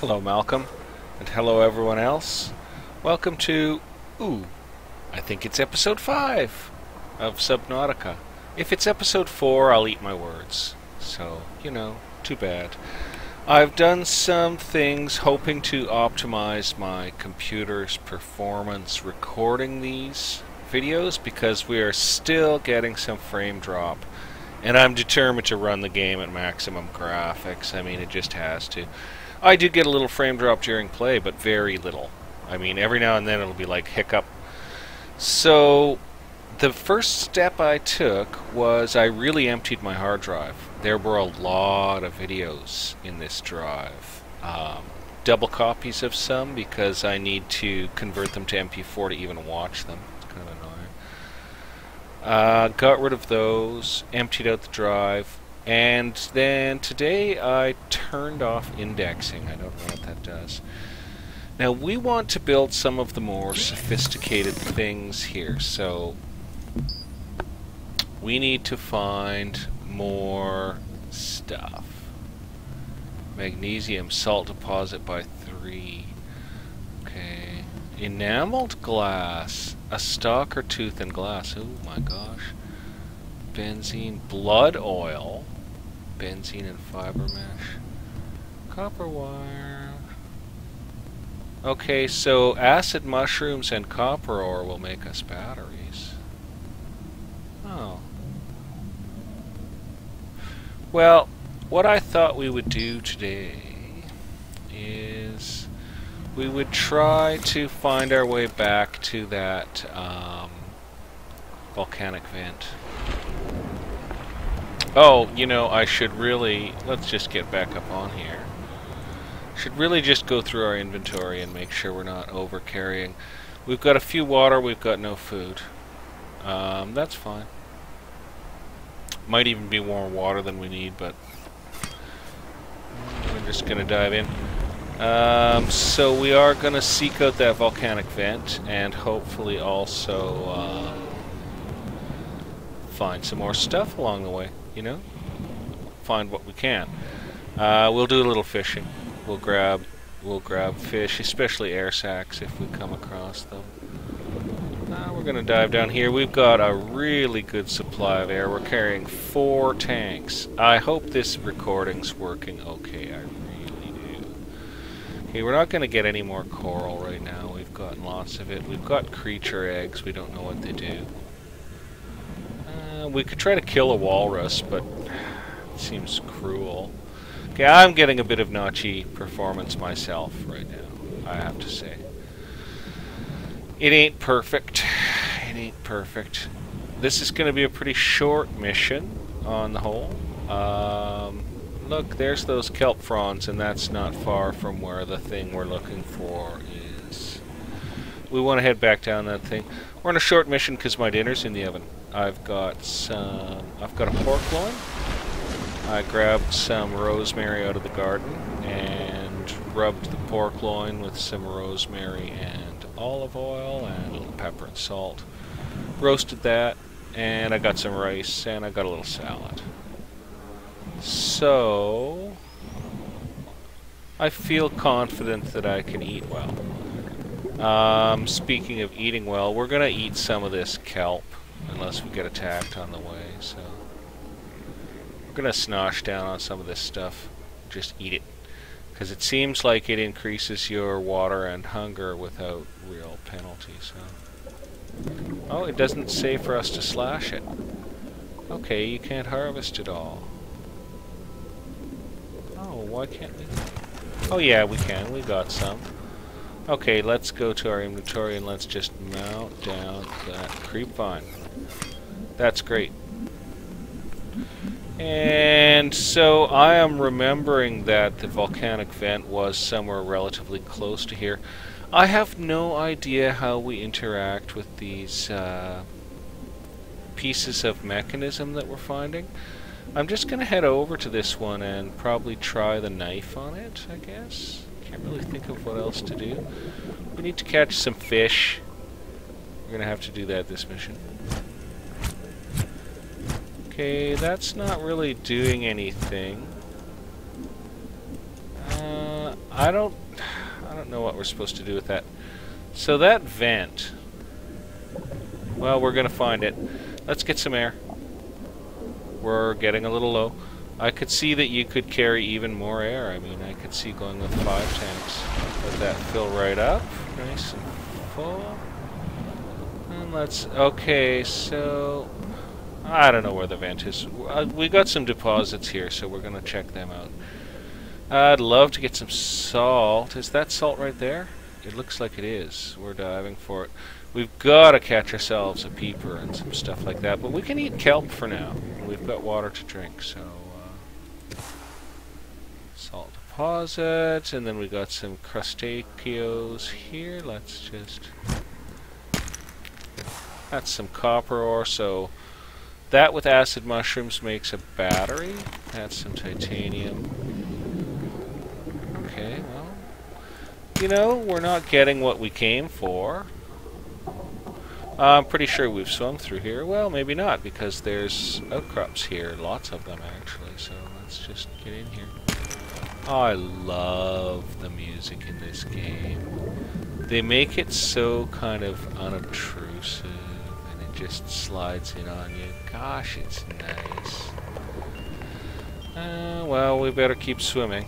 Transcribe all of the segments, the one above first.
Hello, Malcolm, and hello, everyone else. Welcome to, I think it's episode 5 of Subnautica. If it's episode 4, I'll eat my words. So, too bad. I've done some things hoping to optimize my computer's performance recording these videos because we are still getting some frame drop. And I'm determined to run the game at maximum graphics. I mean, it just has to. I do get a little frame drop during play, but very little. I mean, every now and then it'll be like hiccup. So, the first step I took was I really emptied my hard drive. There were a lot of videos in this drive. Double copies of some because I need to convert them to MP4 to even watch them. It's kind of annoying. Got rid of those, emptied out the drive, and then today I turned off indexing. I don't know what that does. Now we want to build some of the more sophisticated things here, so we need to find more stuff. Magnesium salt deposit by 3. Okay. Enameled glass. A stalker tooth and glass. Oh my gosh. Benzene, blood oil. Benzene and fiber mesh. Copper wire. Okay, so acid mushrooms and copper ore will make us batteries. Oh. Well, what I thought we would do today is we would try to find our way back to that volcanic vent. Oh, I should really... Let's just get back up on here. Should really just go through our inventory and make sure we're not over-carrying. We've got a few water, we've got no food. That's fine. Might even be more water than we need, but... we're just gonna dive in. So we are gonna seek out that volcanic vent and hopefully also find some more stuff along the way, Find what we can. We'll do a little fishing. We'll grab fish, especially air sacs if we come across them. We're gonna dive down here. We've got a really good supply of air. We're carrying 4 tanks. I hope this recording's working okay. I really do. Okay, we're not gonna get any more coral right now. We've gotten lots of it. We've got creature eggs. We don't know what they do. We could try to kill a walrus, but it seems cruel. Okay, I'm getting a bit of notchy performance myself right now, I have to say. It ain't perfect. It ain't perfect. This is going to be a pretty short mission on the whole. Look, there's those kelp fronds, and that's not far from where the thing we're looking for is. We want to head back down that thing. We're on a short mission because my dinner's in the oven. I've got a pork loin. I grabbed some rosemary out of the garden and rubbed the pork loin with some rosemary and olive oil and a little pepper and salt. Roasted that, and I got some rice, and I got a little salad. So, I feel confident that I can eat well. Speaking of eating well, we're going to eat some of this kelp, unless we get attacked on the way, so... We're going to snosh down on some of this stuff. Just eat it. Because it seems like it increases your water and hunger without real penalty, so... Oh, it doesn't say for us to slash it. Okay, you can't harvest it all. Oh, why can't we? Oh yeah, we can. We got some. Okay, let's go to our inventory and let's just mount down that creep vine. That's great. And so I am remembering that the volcanic vent was somewhere relatively close to here. I have no idea how we interact with these pieces of mechanism that we're finding. I'm just going to head over to this one and probably try the knife on it, I guess. Can't really think of what else to do. We need to catch some fish. We're going to have to do that this mission. Okay, that's not really doing anything. I don't know what we're supposed to do with that. So that vent, well, we're gonna find it. Let's get some air. We're getting a little low. I could see that you could carry even more air. I mean, I could see going with 5 tanks. Let that fill right up, nice and full. And let's, okay, so I don't know where the vent is. We got some deposits here, so we're gonna check them out. I'd love to get some salt. Is that salt right there? It looks like it is. We're diving for it. We've got to catch ourselves a peeper and some stuff like that, but we can eat kelp for now. We've got water to drink, so salt deposit, and then we got some crustaceans here. Let's just, that's some copper ore, so that with acid mushrooms makes a battery. That's some titanium. Okay, well, you know, we're not getting what we came for. I'm pretty sure we've swum through here. Well, maybe not, because there's outcrops here. Lots of them, actually. So let's just get in here. Oh, I love the music in this game. They make it so kind of unobtrusive, and it just slides in on you. Gosh, it's nice. Well, we better keep swimming.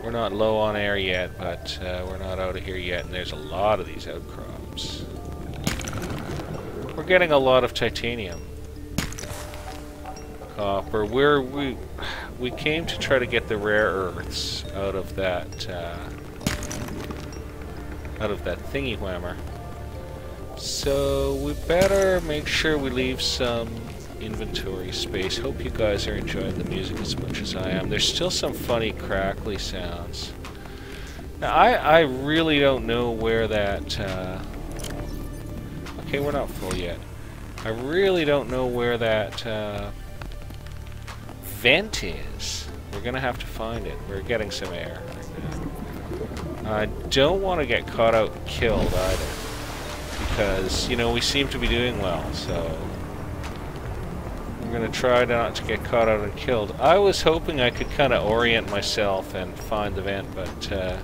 We're not low on air yet, but we're not out of here yet, and there's a lot of these outcrops. We're getting a lot of titanium. Copper. We came to try to get the rare earths out of that thingy whammer. So we better make sure we leave some inventory space. Hope you guys are enjoying the music as much as I am. There's still some funny crackly sounds. Now I really don't know where that okay, we're not full yet. I really don't know where that vent is. We're gonna have to find it. We're getting some air right now. I don't want to get caught out and killed either, because, you know, we seem to be doing well, so I'm going to try not to get caught out and killed. I was hoping I could kind of orient myself and find the vent, but I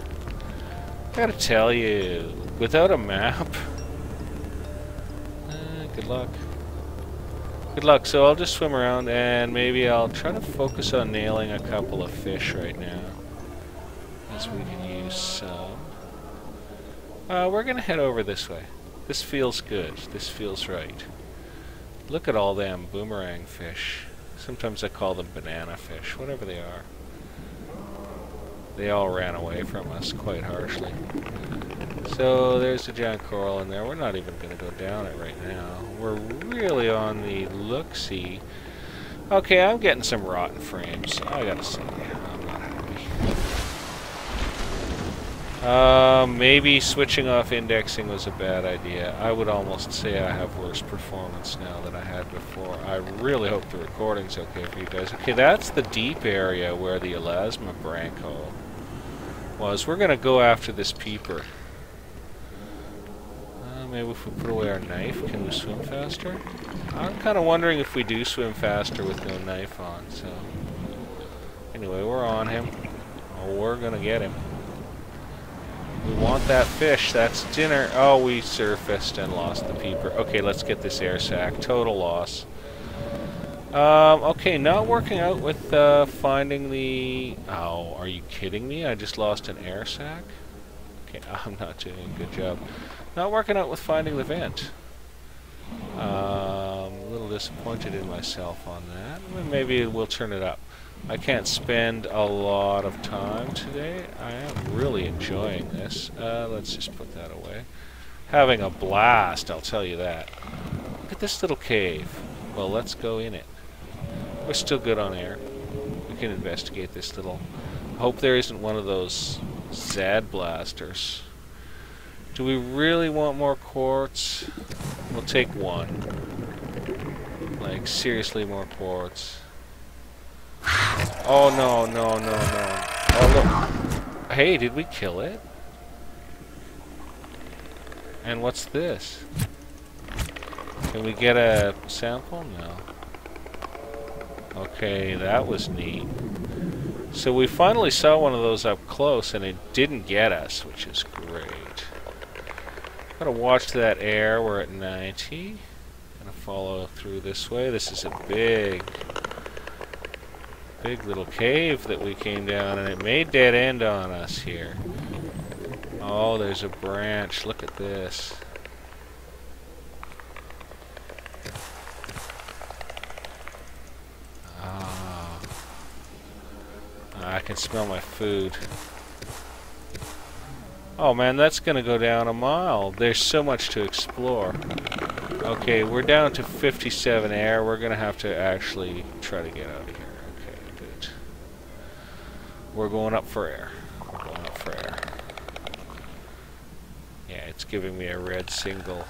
gotta tell you, without a map, good luck. Good luck. So I'll just swim around, and maybe I'll try to focus on nailing a couple of fish right now, as we can use some. We're going to head over this way. This feels good. This feels right. Look at all them boomerang fish. Sometimes I call them banana fish, whatever they are. They all ran away from us quite harshly. So there's a giant coral in there. We're not even going to go down it right now. We're really on the look-see. Okay, I'm getting some rotten frames. I gotta say, I'm not happy. Maybe switching off indexing was a bad idea. I would almost say I have worse performance now than I had before. I really hope the recording's okay for you guys. Okay, that's the deep area where the elasma branco was. We're gonna go after this peeper. Maybe if we put away our knife, can we swim faster? I'm kind of wondering if we do swim faster with no knife on, so... Anyway, we're on him. Oh, we're gonna get him. We want that fish. That's dinner. Oh, we surfaced and lost the peeper. Okay, let's get this air sac. Total loss. Okay, not working out with finding the... Oh, are you kidding me? I just lost an air sac? Okay, I'm not doing a good job. Not working out with finding the vent. A little disappointed in myself on that. Maybe we'll turn it up. I can't spend a lot of time today. I am really enjoying this. Let's just put that away. Having a blast, I'll tell you that. Look at this little cave. Well, let's go in it. We're still good on air. We can investigate this little... Hope there isn't one of those Zad blasters. Do we really want more quartz? We'll take one. Like, seriously, more quartz. Oh, no, no, no, no. Oh, look. Hey, did we kill it? And what's this? Can we get a sample? No. Okay, that was neat. So we finally saw one of those up close, and it didn't get us, which is great. Gotta watch that air. We're at 90. Gonna follow through this way. This is a big little cave that we came down, and it may dead end on us here. Oh, there's a branch. Look at this. Oh. I can smell my food. Oh man, that's gonna go down a mile. There's so much to explore. Okay, we're down to 57 air. We're gonna have to actually try to get out of here. Okay, good. We're going up for air. We're going up for air. Yeah, it's giving me a red signal.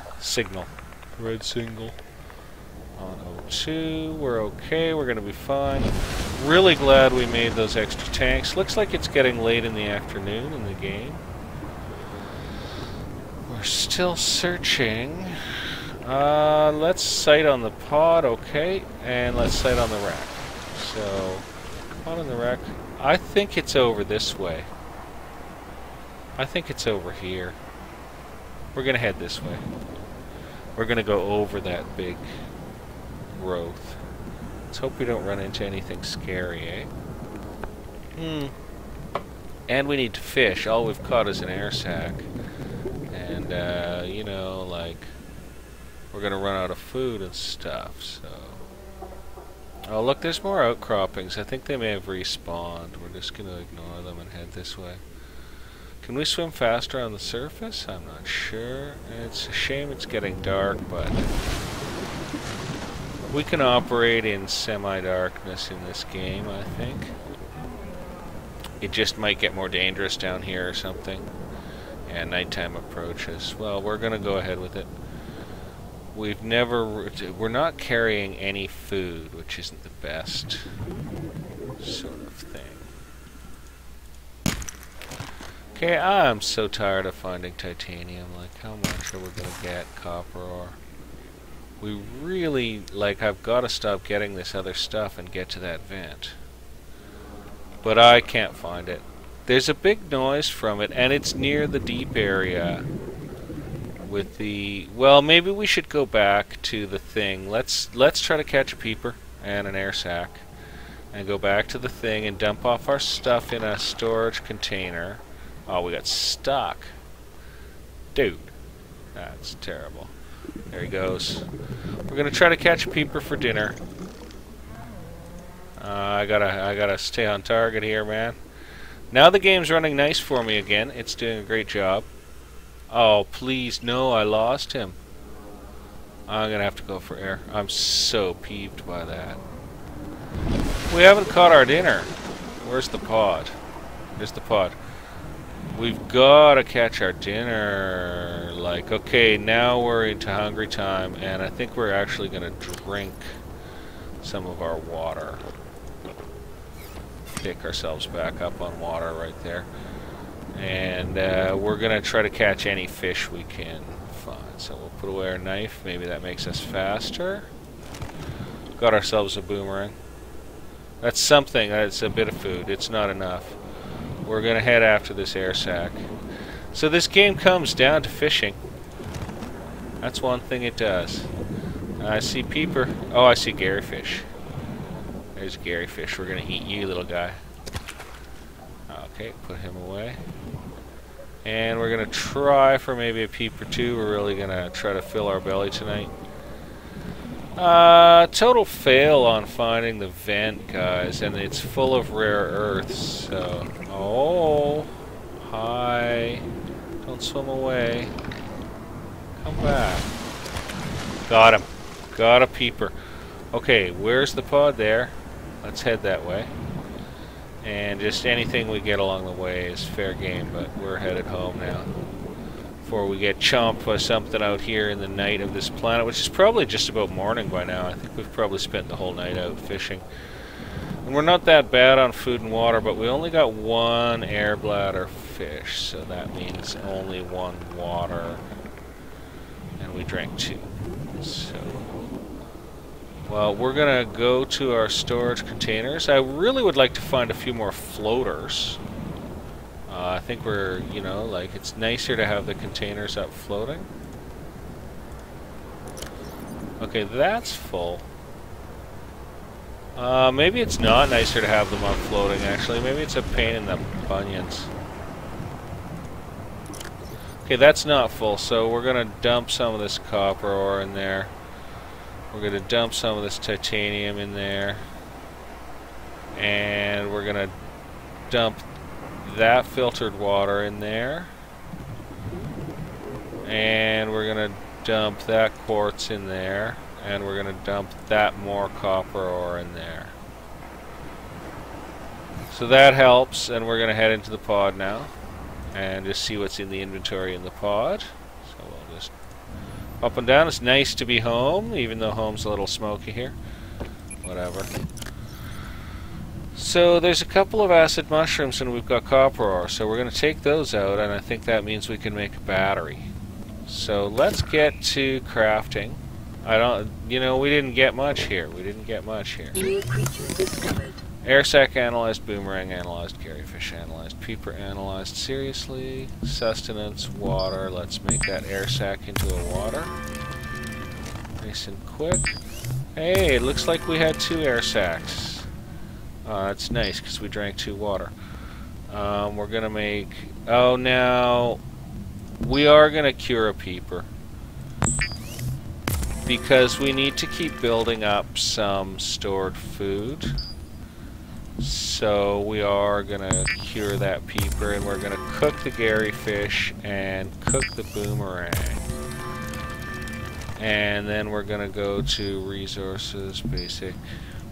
Red signal. On O2, we're okay. We're gonna be fine. Really glad we made those extra tanks. Looks like it's getting late in the afternoon in the game. We're still searching. Let's sight on the pod, okay, and let's sight on the wreck. So, pod on the wreck. I think it's over this way. I think it's over here. We're gonna head this way. We're gonna go over that big growth. Let's hope we don't run into anything scary, eh? And we need to fish. All we've caught is an air sac. And, you know, like, we're gonna run out of food and stuff, so... Oh, look, there's more outcroppings. I think they may have respawned. We're just gonna ignore them and head this way. Can we swim faster on the surface? I'm not sure. It's a shame it's getting dark, but... we can operate in semi-darkness in this game, I think. It just might get more dangerous down here or something. And nighttime approaches. Well, we're gonna go ahead with it. We're not carrying any food, which isn't the best sort of thing. Okay, I'm so tired of finding titanium. Like, how much are we gonna get copper ore? We really, like, I've got to stop getting this other stuff and get to that vent. But I can't find it. There's a big noise from it, and it's near the deep area. With the... well, maybe we should go back to the thing. Let's try to catch a peeper and an air sac. And go back to the thing and dump off our stuff in a storage container. Oh, we got stuck. Dude. That's terrible. There he goes. We're gonna try to catch a peeper for dinner. I gotta stay on target here, man. Now the game's running nice for me again. It's doing a great job. Oh, please, no, I lost him. I'm gonna have to go for air. I'm so peeved by that. We haven't caught our dinner. Where's the pod? There's the pod. We've got to catch our dinner. Like, okay, now we're into hungry time, and I think we're actually going to drink some of our water. Pick ourselves back up on water right there. And we're going to try to catch any fish we can find. So we'll put away our knife. Maybe that makes us faster. Got ourselves a boomerang. That's something. That's a bit of food. It's not enough. We're going to head after this air sac. So this game comes down to fishing. That's one thing it does. I see peeper. Oh, I see Garyfish. There's Garyfish. We're going to eat you, little guy. Okay, put him away. And we're going to try for maybe a peep or two. We're really going to try to fill our belly tonight. Total fail on finding the vent, guys, and it's full of rare earths, so... Oh, hi. Don't swim away. Come back. Got him. Got a peeper. Okay, where's the pod? There. Let's head that way. And just anything we get along the way is fair game, but we're headed home now. Before we get chomped by something out here in the night of this planet, which is probably just about morning by now. I think we've probably spent the whole night out fishing. And we're not that bad on food and water, but we only got one air bladder fish, so that means only one water. And we drank two. So Well, we're gonna go to our storage containers. I really would like to find a few more floaters. I think we're, you know, like, it's nicer to have the containers up floating. Okay, that's full. Maybe it's not nicer to have them up floating, actually. Maybe it's a pain in the bunions. Okay, that's not full, so we're gonna dump some of this copper ore in there. We're gonna dump some of this titanium in there. And we're gonna dump that filtered water in there. And we're gonna dump that quartz in there. And we're gonna dump that more copper ore in there. So that helps, and we're gonna head into the pod now and just see what's in the inventory in the pod. So we'll just up and down. It's nice to be home, even though home's a little smoky here. Whatever. So there's a couple of acid mushrooms and we've got copper ore, so we're going to take those out, and I think that means we can make a battery. So let's get to crafting. You know, we didn't get much here. New creature discovered. Air sac analyzed, boomerang analyzed, Garyfish analyzed, peeper analyzed. Seriously? Sustenance, water. Let's make that air sac into a water. Nice and quick. Hey, it looks like we had 2 air sacs. That's nice because we drank 2 water. We're gonna make... Oh, now... We are gonna cure a peeper. Because we need to keep building up some stored food. So we are gonna cure that peeper, and we're gonna cook the Garyfish and cook the boomerang. And then we're gonna go to resources, basic,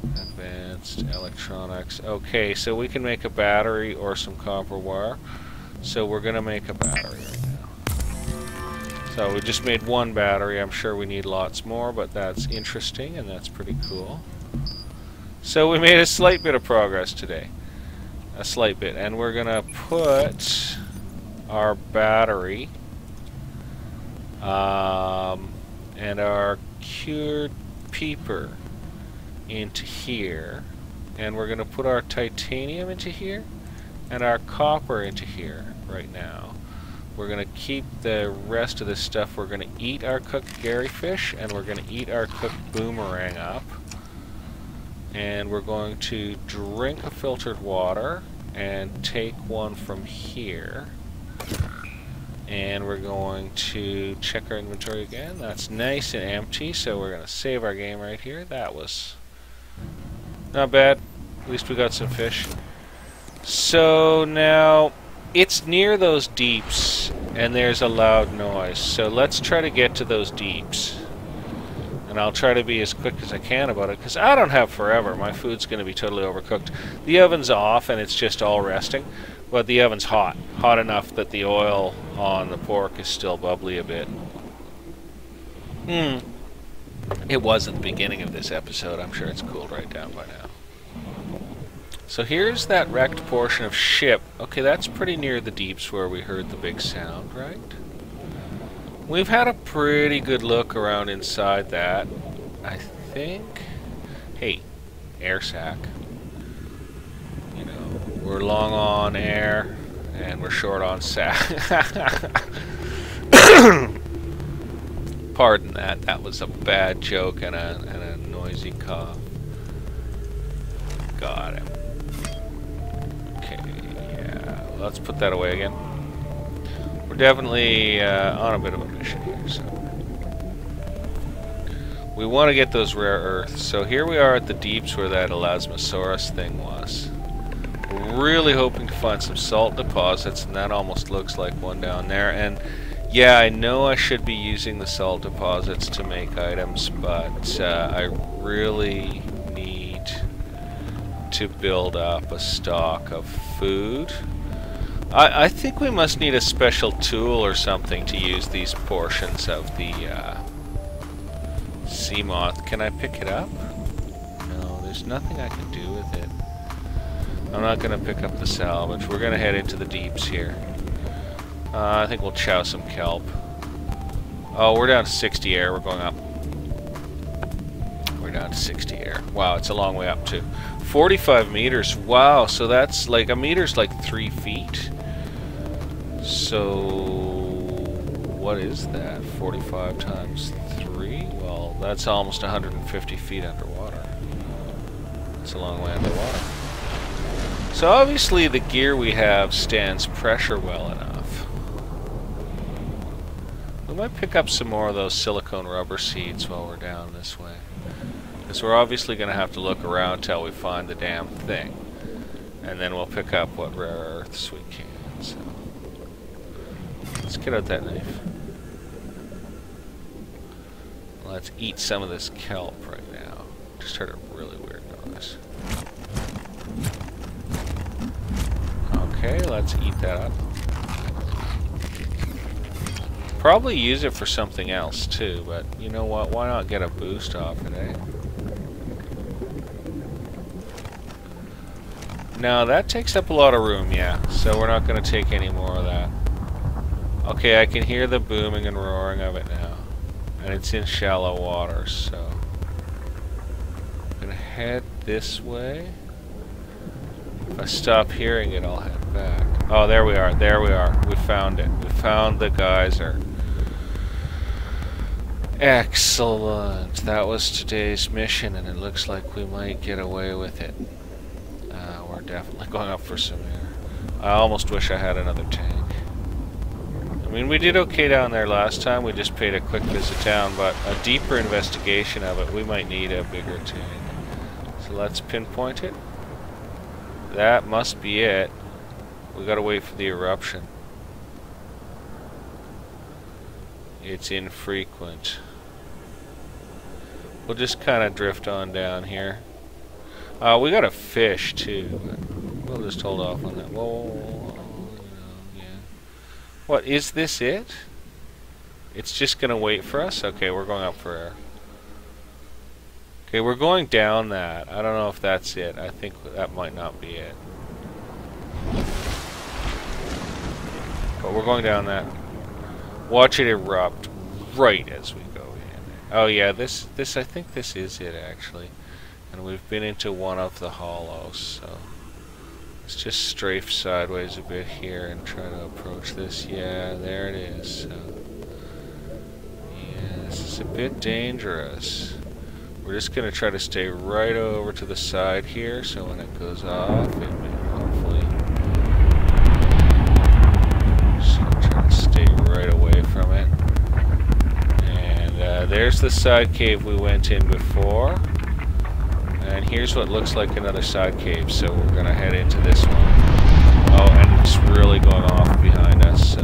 advanced, electronics. Okay, so we can make a battery or some copper wire. So we're gonna make a battery right now. So we just made 1 battery. I'm sure we need lots more, but that's interesting and that's pretty cool. So we made a slight bit of progress today. A slight bit. And we're gonna put our battery and our cured peeper into here. And we're gonna put our titanium into here and our copper into here right now. We're going to keep the rest of this stuff. We're going to eat our cooked Garyfish, and we're going to eat our cooked boomerang up. And we're going to drink a filtered water and take one from here. And we're going to check our inventory again. That's nice and empty, so we're going to save our game right here. That was not bad. At least we got some fish. So now... It's near those deeps, and there's a loud noise, so let's try to get to those deeps. And I'll try to be as quick as I can about it, because I don't have forever. My food's going to be totally overcooked. The oven's off, and it's just all resting, but the oven's hot. Hot enough that the oil on the pork is still bubbly a bit. It was at the beginning of this episode. I'm sure it's cooled right down by now. So here's that wrecked portion of ship. Okay, that's pretty near the deeps where we heard the big sound, right? We've had a pretty good look around inside that, I think. Hey, air sac. You know, we're long on air, and we're short on sac. Pardon that. That was a bad joke and a noisy cough. Got it. Let's put that away again. We're definitely on a bit of a mission here, so we want to get those rare earths. So here we are at the deeps where that Elasmosaurus thing was. We're really hoping to find some salt deposits, and that almost looks like one down there. And yeah, I know I should be using the salt deposits to make items, but I really need to build up a stock of food. I think we must need a special tool or something to use these portions of the sea moth. Can I pick it up? No, there's nothing I can do with it. I'm not going to pick up the salvage. We're going to head into the deeps here. I think we'll chow some kelp. Oh, we're down to 60 air. We're going up. We're we're down to 60 air. Wow, it's a long way up too. 45 meters. Wow, so that's like a meter's like 3 feet. So what is that? 45 times 3? Well, that's almost 150 feet underwater. It's a long way underwater. So obviously the gear we have stands pressure well enough. We might pick up some more of those silicone rubber seeds while we're down this way. Because we're obviously going to have to look around till we find the damn thing. And then we'll pick up what rare earths we can. So let's get out that knife. Let's eat some of this kelp right now. Just heard a really weird noise. Okay, let's eat that up. Probably use it for something else too, but you know what? Why not get a boost off it, eh? Now that takes up a lot of room, yeah. So we're not going to take any more of that. Okay, I can hear the booming and roaring of it now. And it's in shallow water, so I'm going to head this way. If I stop hearing it, I'll head back. Oh, there we are. There we are. We found it. We found the geyser. Excellent. That was today's mission, and it looks like we might get away with it. We're definitely going up for some air. I almost wish I had another tank. I mean, we did okay down there last time. We just paid a quick visit down, but a deeper investigation of it, we might need a bigger tank. So let's pinpoint it. That must be it. We gotta wait for the eruption. It's infrequent. We'll just kind of drift on down here. We got a fish too. But we'll just hold off on that. Whoa, yeah. What, is this it? It's just gonna wait for us? Okay, we're going up for air. Okay, we're going down that. I don't know if that's it. I think that might not be it. But we're going down that. Watch it erupt right as we go in. Oh yeah, this I think this is it actually. And we've been into one of the hollows, so let's just strafe sideways a bit here and try to approach this. Yeah, there it is. So yeah, this is a bit dangerous. We're just going to try to stay right over to the side here, so when it goes off, it may hopefully... Just going to try to stay right away from it. And there's the side cave we went in before. And here's what looks like another side cave, so we're going to head into this one. Oh, and it's really going off behind us, so...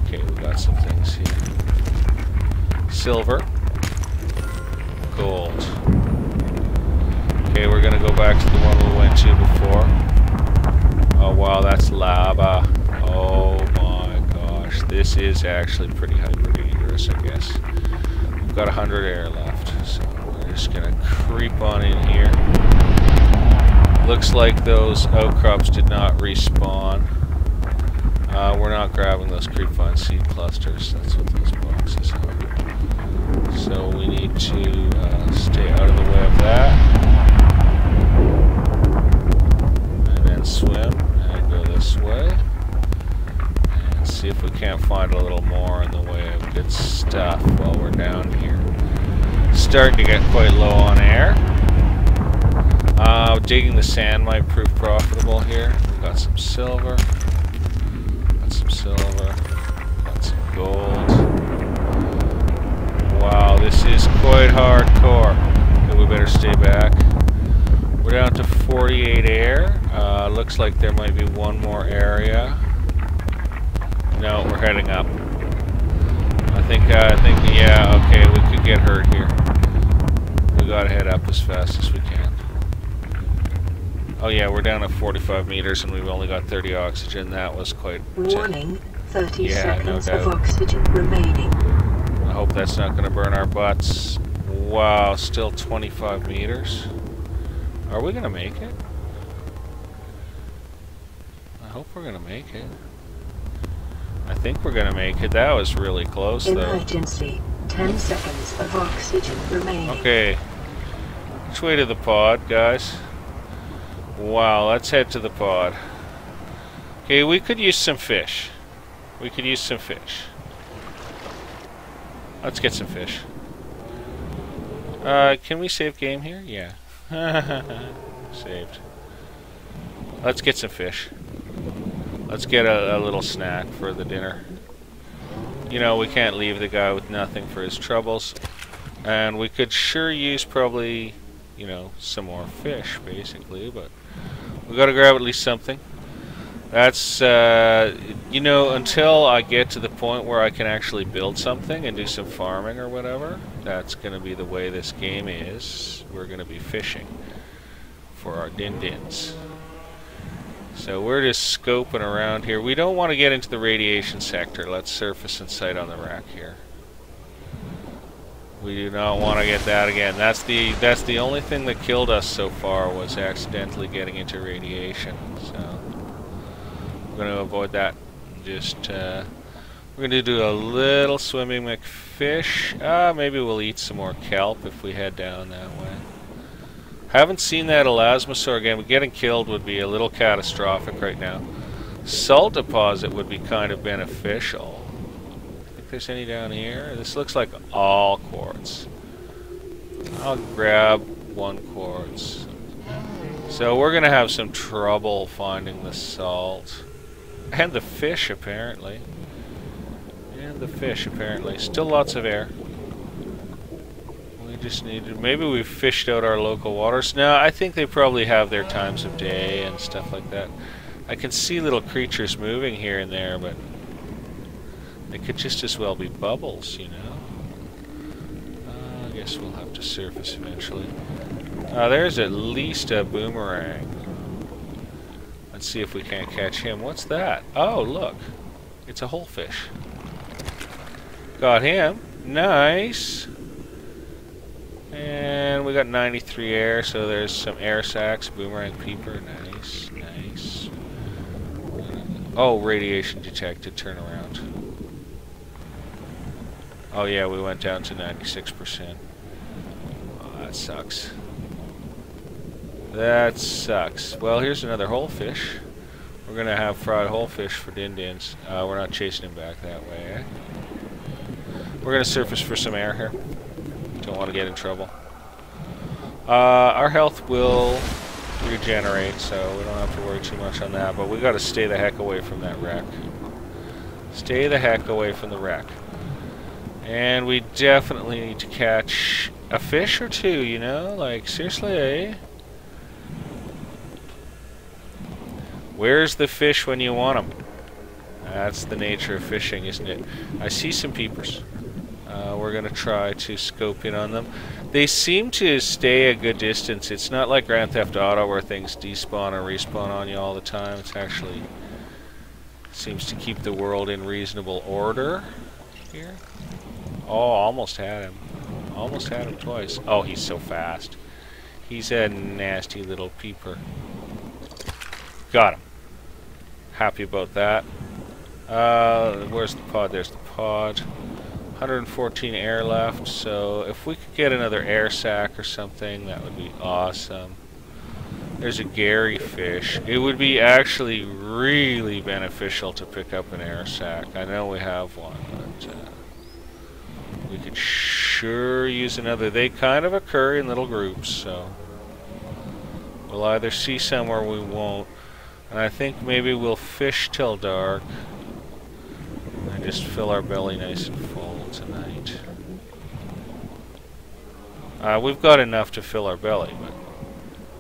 Okay, we got some things here. Silver. Gold. Okay, we're gonna go back to the one we went to before. Oh wow, that's lava. Oh my gosh, this is actually pretty hyper dangerous, I guess. We've got 100 air left, so we're just gonna creep on in here. Looks like those outcrops did not respawn. We're not grabbing those creepvine seed clusters. That's what those boxes are. So we need to stay out of the way of that. And then swim and go this way. And see if we can't find a little more in the way of good stuff while we're down here. Starting to get quite low on air. Digging the sand might prove profitable here. We've got some silver. Got some silver. Got some gold. Wow, this is quite hardcore. Okay, we better stay back. We're down to 48 air. Looks like there might be one more area. No, we're heading up. I think, yeah, okay, we could get hurt here. We gotta head up as fast as we can. Oh yeah, we're down to 45 meters and we've only got 30 oxygen. That was quite... Warning, 30 yeah, seconds no of doubt. oxygen remaining. I hope that's not going to burn our butts. Wow, still 25 meters. Are we going to make it? I hope we're going to make it. I think we're going to make it. That was really close, though. Emergency. 10 seconds of oxygen remaining. Okay. Which way to the pod, guys? Wow, let's head to the pod. Okay, we could use some fish. We could use some fish. Let's get some fish. Can we save game here? Yeah. Saved. Let's get some fish. Let's get a little snack for the dinner. You know, we can't leave the guy with nothing for his troubles. And we could sure use probably, you know, some more fish, basically. But we gotta grab at least something. That's, you know, until I get to the point where I can actually build something and do some farming or whatever, that's going to be the way this game is. We're going to be fishing for our din-dins. So we're just scoping around here. We don't want to get into the radiation sector. Let's surface and sight on the wreck here. We do not want to get that again. That's the only thing that killed us so far, was accidentally getting into radiation. So we're going to avoid that. Just we're going to do a little swimming McFish. Maybe we'll eat some more kelp if we head down that way. Haven't seen that elasmosaur again, but getting killed would be a little catastrophic right now. Salt deposit would be kind of beneficial. Think there's any down here? This looks like all quartz. I'll grab 1 quartz. So we're going to have some trouble finding the salt. And the fish, apparently. And the fish, apparently. Still lots of air. We just need to... Maybe we've fished out our local waters. Now, I think they probably have their times of day and stuff like that. I can see little creatures moving here and there, but... they could just as well be bubbles, you know? I guess we'll have to surface eventually. There's at least a boomerang. Let's see if we can't catch him. What's that? Oh, look. It's a holefish. Got him. Nice. And we got 93 air, so there's some air sacs. Boomerang peeper. Nice, nice. Oh, radiation detected. Turn around. Oh, yeah, we went down to 96%. Oh, that sucks. That sucks. Well, here's another holefish. We're going to have fried holefish for din-dins. We're not chasing him back that way, eh? We're going to surface for some air here. Don't want to get in trouble. Our health will regenerate, so we don't have to worry too much on that. But we got to stay the heck away from that wreck. Stay the heck away from the wreck. And we definitely need to catch a fish or two, you know? Like, seriously, eh? Where's the fish when you want them? That's the nature of fishing, isn't it? I see some peepers. We're going to try to scope in on them. They seem to stay a good distance. It's not like Grand Theft Auto where things despawn or respawn on you all the time. It's actually seems to keep the world in reasonable order here. Oh, almost had him. Almost had him twice. Oh, he's so fast. He's a nasty little peeper. Got him. Happy about that. Where's the pod? There's the pod. 114 air left, so if we could get another air sac or something, that would be awesome. There's a Gary fish. It would be actually really beneficial to pick up an air sac. I know we have one, but we could sure use another. They kind of occur in little groups, so we'll either see some or we won't. And I think maybe we'll fish till dark and just fill our belly nice and full tonight. We've got enough to fill our belly, but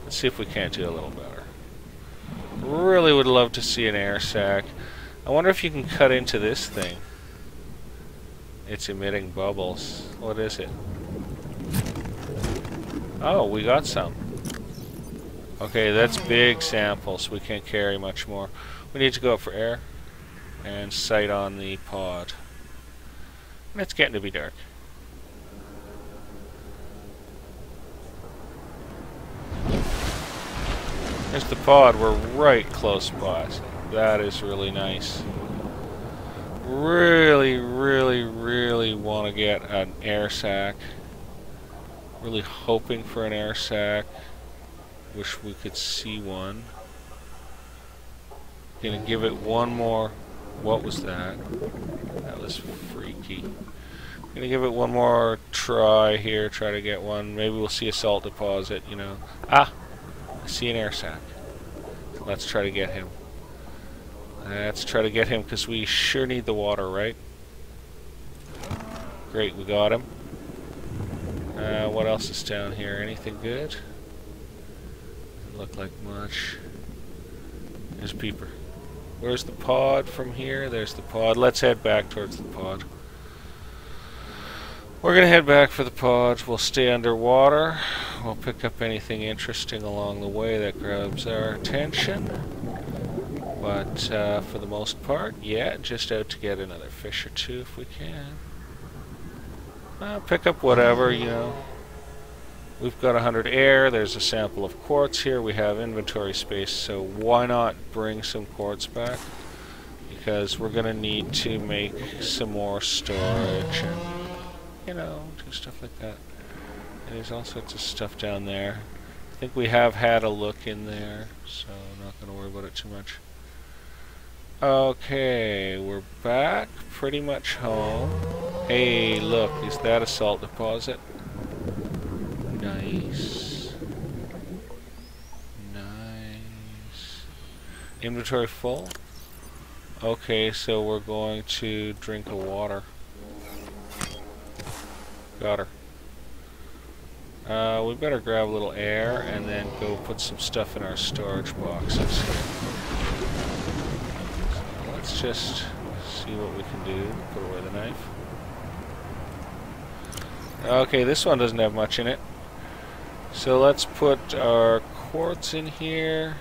let's see if we can't do a little better. Really would love to see an air sac. I wonder if you can cut into this thing. It's emitting bubbles. What is it? Oh, we got some. Okay, that's big samples. We can't carry much more. We need to go up for air and sight on the pod. And it's getting to be dark. There's the pod. We're right close by. That is really nice. Really, really, really want to get an air sac. Really hoping for an air sac. Wish we could see one. Gonna give it one more. What was that? That was freaky. Gonna give it one more try here. Try to get one. Maybe we'll see a salt deposit, you know. Ah! I see an air sac. Let's try to get him. Let's try to get him because we sure need the water, right? Great, we got him. What else is down here? Anything good? Doesn't look like much. There's a peeper. Where's the pod from here? There's the pod. Let's head back towards the pod. We're gonna head back for the pod. We'll stay underwater. We'll pick up anything interesting along the way that grabs our attention. But for the most part, yeah, just out to get another fish or two if we can. Pick up whatever, you know. We've got 100 air. There's a sample of quartz here. We have inventory space, so why not bring some quartz back? Because we're going to need to make some more storage and, you know, do stuff like that. And there's all sorts of stuff down there. I think we have had a look in there, so I'm not going to worry about it too much. Okay, we're back, pretty much home. Hey, look, is that a salt deposit? Nice. Nice. Inventory full? Okay, so we're going to drink a water. Got her. We better grab a little air and then go put some stuff in our storage boxes here. Let's just see what we can do. Put away the knife. Okay, this one doesn't have much in it. So let's put our quartz in here.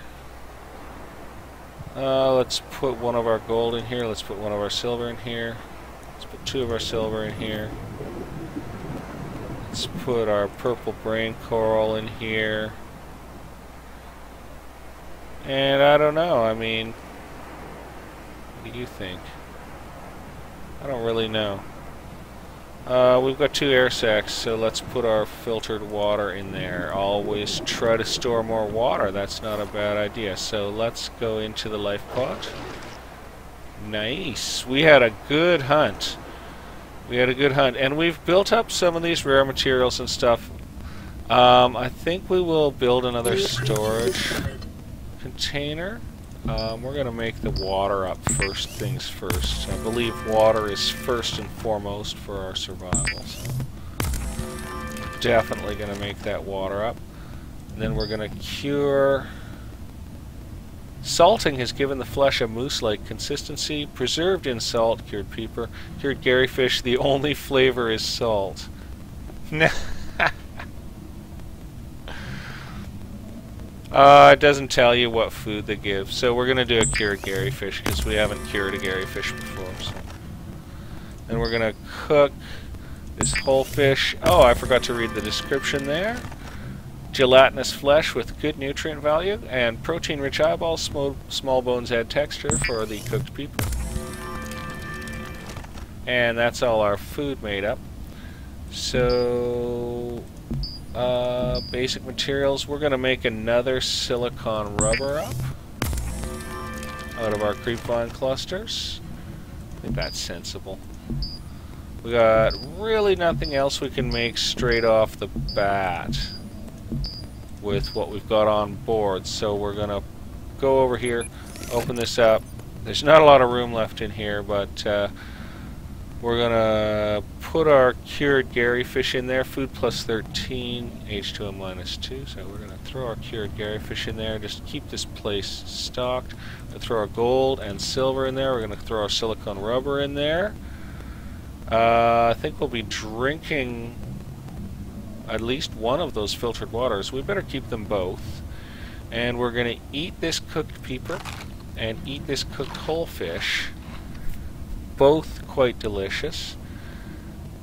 Let's put one of our gold in here. Let's put one of our silver in here. Let's put two of our silver in here. Let's put our purple brain coral in here. And I don't know, I mean, what do you think? I don't really know. We've got 2 air sacs, so let's put our filtered water in there. Always try to store more water. That's not a bad idea. So let's go into the life pod. Nice. We had a good hunt. We had a good hunt. And we've built up some of these rare materials and stuff. I think we will build another storage container. We're going to make the water up first things first. I believe water is first and foremost for our survival. So definitely going to make that water up. And then we're going to cure... Salting has given the flesh a mousse-like consistency. Preserved in salt, cured peeper. Cured garyfish, the only flavor is salt. It doesn't tell you what food they give, so we're going to do a cured garyfish because we haven't cured a garyfish before. So. And we're going to cook this Holefish. Oh, I forgot to read the description there. Gelatinous flesh with good nutrient value and protein-rich eyeballs. Small bones add texture for the cooked peeper. And that's all our food made up. So... basic materials. We're going to make another silicon rubber up out of our creepvine clusters. I think that's sensible. We got really nothing else we can make straight off the bat with what we've got on board. So we're going to go over here, open this up. There's not a lot of room left in here, but we're going to put our cured garyfish in there. Food plus 13, H2O minus 2. So we're going to throw our cured garyfish in there. Just keep this place stocked. We're going to throw our gold and silver in there. We're going to throw our silicone rubber in there. I think we'll be drinking at least one of those filtered waters. We better keep them both. And we're going to eat this cooked peeper and eat this cooked Holefish. Both quite delicious.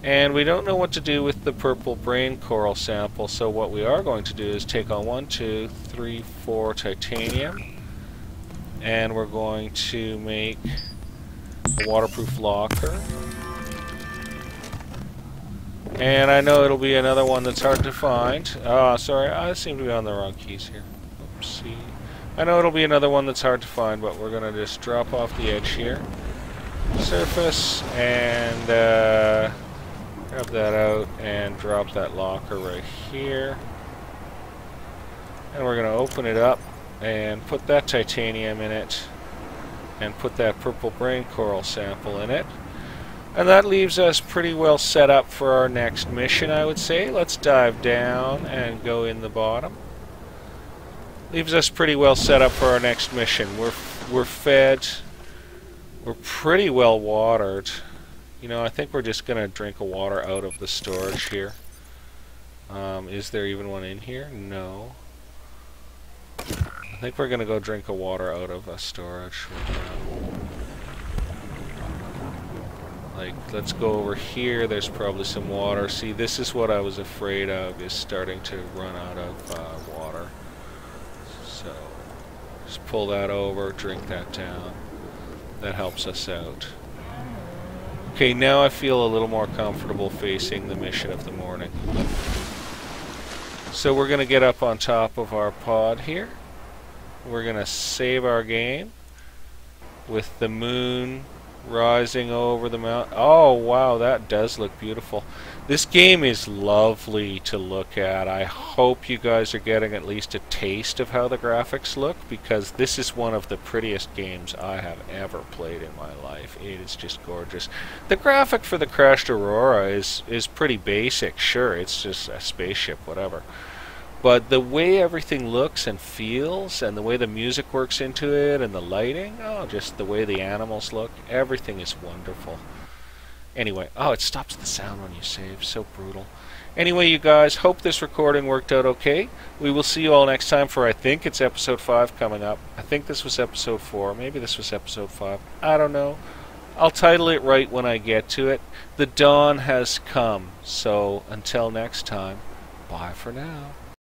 And we don't know what to do with the purple brain coral sample, so what we are going to do is take on 1, 2, 3, 4 titanium, and we're going to make a waterproof locker. And I know it'll be another one that's hard to find. Oh, sorry, I seem to be on the wrong keys here. Oopsie. I know it'll be another one that's hard to find, but we're going to just drop off the edge here. Surface, and grab that out and drop that locker right here. And we're going to open it up and put that titanium in it and put that purple brain coral sample in it. And that leaves us pretty well set up for our next mission, I would say. Let's dive down and go in the bottom. Leaves us pretty well set up for our next mission. We're fed. We're pretty well watered. You know, I think we're just going to drink a water out of the storage here. Is there even one in here? No. I think we're going to go drink a water out of a storage right now. Like, let's go over here. There's probably some water. See, this is what I was afraid of, is starting to run out of water. So, just pull that over, drink that down. That helps us out. Okay, now I feel a little more comfortable facing the mission of the morning. So we're going to get up on top of our pod here. We're going to save our game with the moon rising over the mountain. Oh, wow, that does look beautiful. This game is lovely to look at. I hope you guys are getting at least a taste of how the graphics look, because this is one of the prettiest games I have ever played in my life. It is just gorgeous. The graphic for the Crashed Aurora is pretty basic. Sure, it's just a spaceship, whatever. But the way everything looks and feels, and the way the music works into it, and the lighting, oh, just the way the animals look, everything is wonderful. Anyway, oh, it stops the sound when you save. So brutal. Anyway, you guys, hope this recording worked out okay. We will see you all next time for, I think it's episode 5 coming up. I think this was episode 4. Maybe this was episode 5. I don't know. I'll title it right when I get to it. The dawn has come. So, until next time, bye for now.